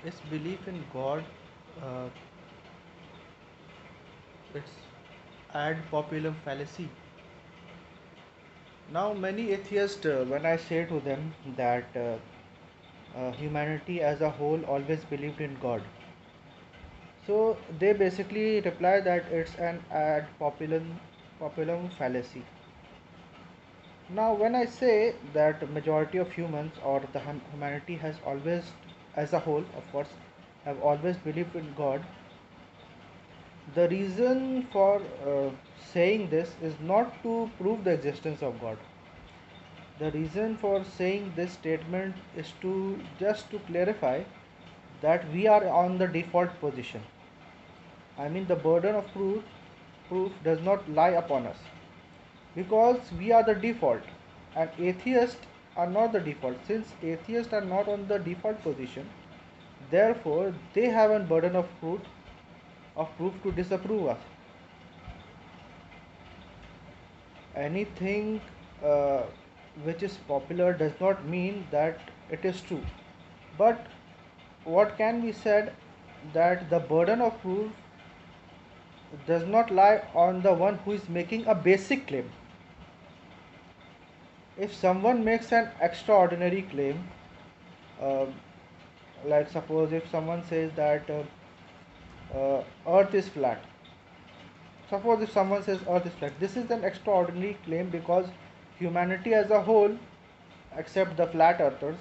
Is belief in God, uh, it's ad populum fallacy. Now, many atheists, when I say to them that humanity as a whole always believed in God, so they basically reply that it's an ad populum fallacy. Now, when I say that majority of humans or the humanity has always, as a whole, of course, have always believed in God, the reason for saying this is not to prove the existence of God. The reason for saying this statement is to just to clarify that we are on the default position. I mean, the burden of proof does not lie upon us because we are the default, and atheists are not the default. Since atheists are not on the default position, therefore they have a burden of proof to disapprove us. Anything uh, which is popular does not mean that it is true. But what can be said that the burden of proof does not lie on the one who is making a basic claim. If someone makes an extraordinary claim, uh, like suppose if someone says that earth is flat, suppose if someone says earth is flat, this is an extraordinary claim because humanity as a whole, except the flat earthers,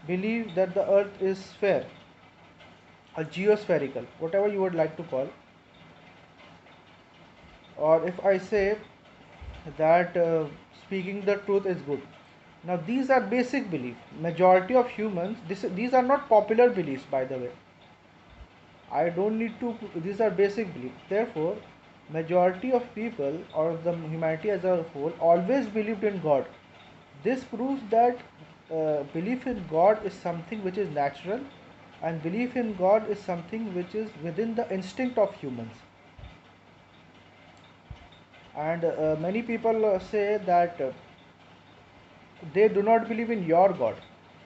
believe that the earth is sphere, a geospherical, whatever you would like to call. Or if I say that speaking the truth is good. Now these are basic beliefs. Majority of humans, these are not popular beliefs, by the way. I don't need to. These are basic beliefs. Therefore, majority of people or the humanity as a whole always believed in God. This proves that belief in God is something which is natural, and belief in God is something which is within the instinct of humans. And many people say that they do not believe in your God.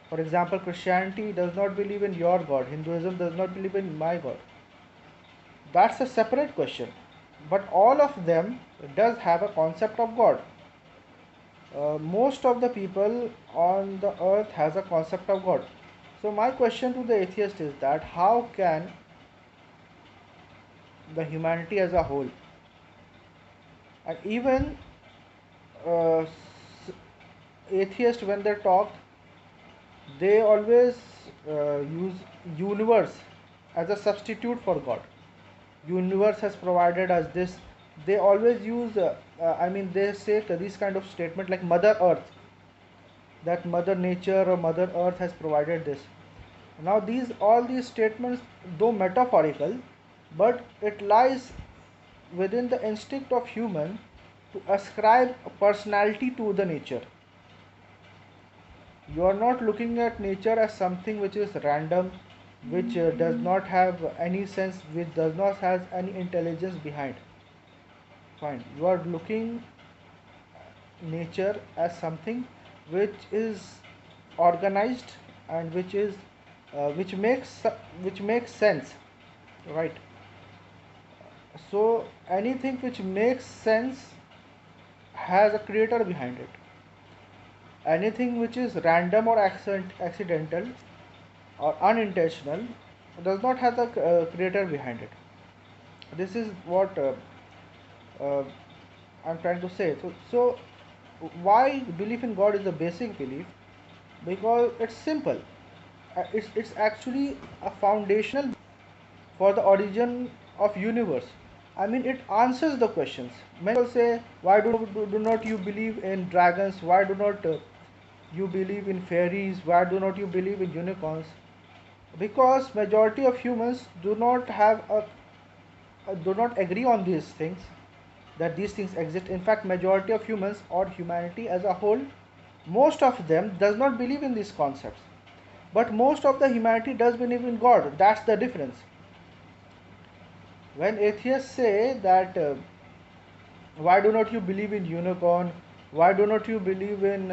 For example, Christianity does not believe in your God, Hinduism does not believe in my God. That's a separate question. But all of them does have a concept of God. Most of the people on the earth has a concept of God. So my question to the atheist is that how can the humanity as a whole, and even uh, atheists when they talk, they always use universe as a substitute for God. Universe has provided us this. They always use I mean they say these kind of statement like mother earth, that mother nature or mother earth has provided this. Now these all these statements, though metaphorical, but it lies within the instinct of human to ascribe a personality to the nature. You are not looking at nature as something which is random, which does not have any sense, which does not have any intelligence behind. Fine. You are looking nature as something which is organized and which makes sense, right? So anything which makes sense has a creator behind it. Anything which is random or accidental or unintentional does not have the creator behind it. This is what uh, I'm trying to say. So why belief in God is a basic belief? Because it's simple. It's actually a foundational for the origin of universe. I mean, it answers the questions. Many people say, why do not you believe in dragons? Why do not you believe in fairies? Why do not you believe in unicorns? Because majority of humans do not agree on these things, that these things exist. In fact, majority of humans or humanity as a whole, most of them does not believe in these concepts. But most of the humanity does believe in God. That's the difference. When atheists say that why do not you believe in unicorn, why do not you believe in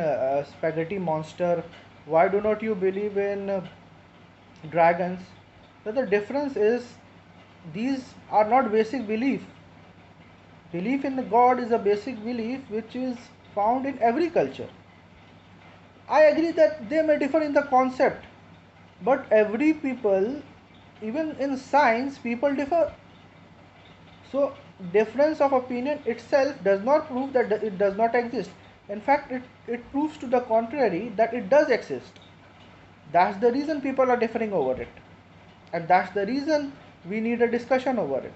spaghetti monster, why do not you believe in dragons, that the difference is these are not basic belief. Belief in the God is a basic belief which is found in every culture. I agree that they may differ in the concept, but every people, even in science, people differ. So, difference of opinion itself does not prove that it does not exist. In fact, it proves to the contrary that it does exist. That's the reason people are differing over it. And that's the reason we need a discussion over it.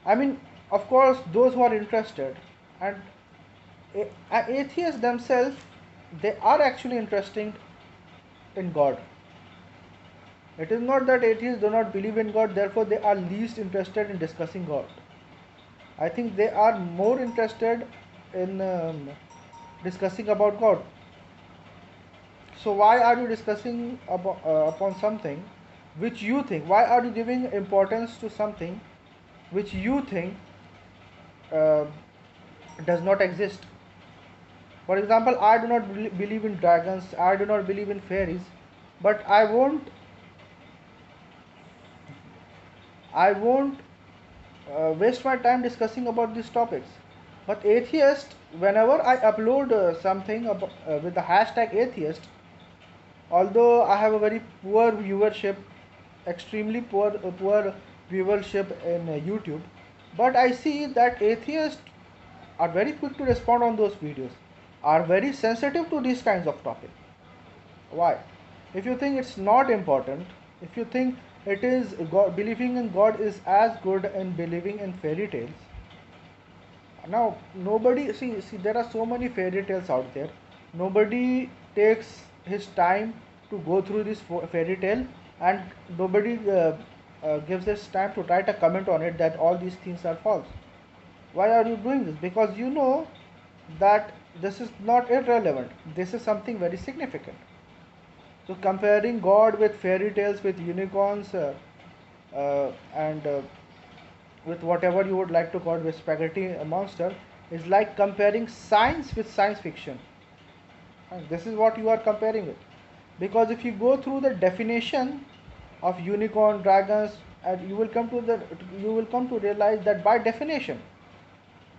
I mean, of course, those who are interested and atheists themselves, they are actually interested in God. It is not that atheists do not believe in God, therefore they are least interested in discussing God. I think they are more interested in discussing about God. So why are you discussing upon something which you think? Why are you giving importance to something which you think uh, does not exist? For example, I do not believe in dragons. I do not believe in fairies, but I won't waste my time discussing about these topics. But atheist, whenever I upload something with the hashtag atheist, although I have a very poor viewership, extremely poor viewership in YouTube, but I see that atheists are very quick to respond on those videos, are very sensitive to these kinds of topics. Why? If you think it's not important, if you think it is God, believing in God is as good in believing in fairy tales. Now, nobody see there are so many fairy tales out there. Nobody takes his time to go through this fairy tale, and nobody gives his time to write a comment on it that all these things are false. Why are you doing this? Because you know that this is not irrelevant. This is something very significant. So comparing God with fairy tales, with unicorns, and with whatever you would like to call with spaghetti monster, is like comparing science with science fiction. And this is what you are comparing it. Because if you go through the definition of unicorn, dragons, and you will come to realize that by definition,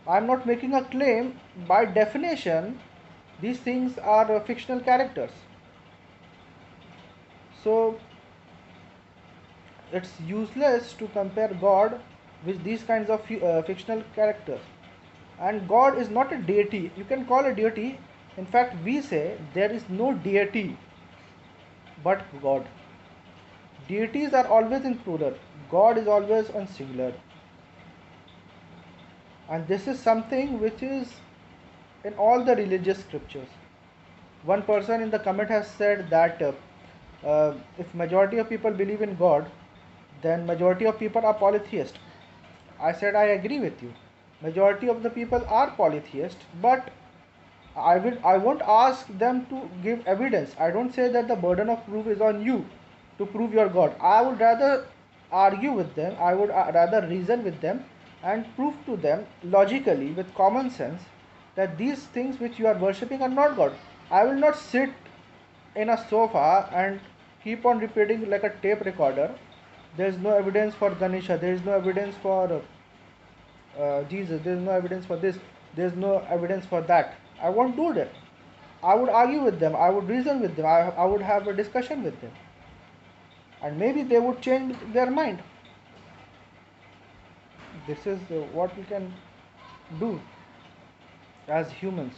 I am not making a claim. By definition, these things are fictional characters. So it's useless to compare God with these kinds of fictional characters. And God is not a deity. You can call a deity. In fact, we say there is no deity but God. Deities are always in plural. God is always on singular. And this is something which is in all the religious scriptures. One person in the comment has said that if majority of people believe in God, then majority of people are polytheist. I said I agree with you. Majority of the people are polytheist, but I won't ask them to give evidence. I don't say that the burden of proof is on you to prove your God. I would rather argue with them. I would rather reason with them and prove to them logically with common sense that these things which you are worshipping are not God. I will not sit in a sofa and keep on repeating like a tape recorder. There is no evidence for Ganesha. There is no evidence for Jesus. There is no evidence for this. There is no evidence for that. I won't do that. I would argue with them. I would reason with them. I would have a discussion with them, and maybe they would change their mind. This is what we can do as humans.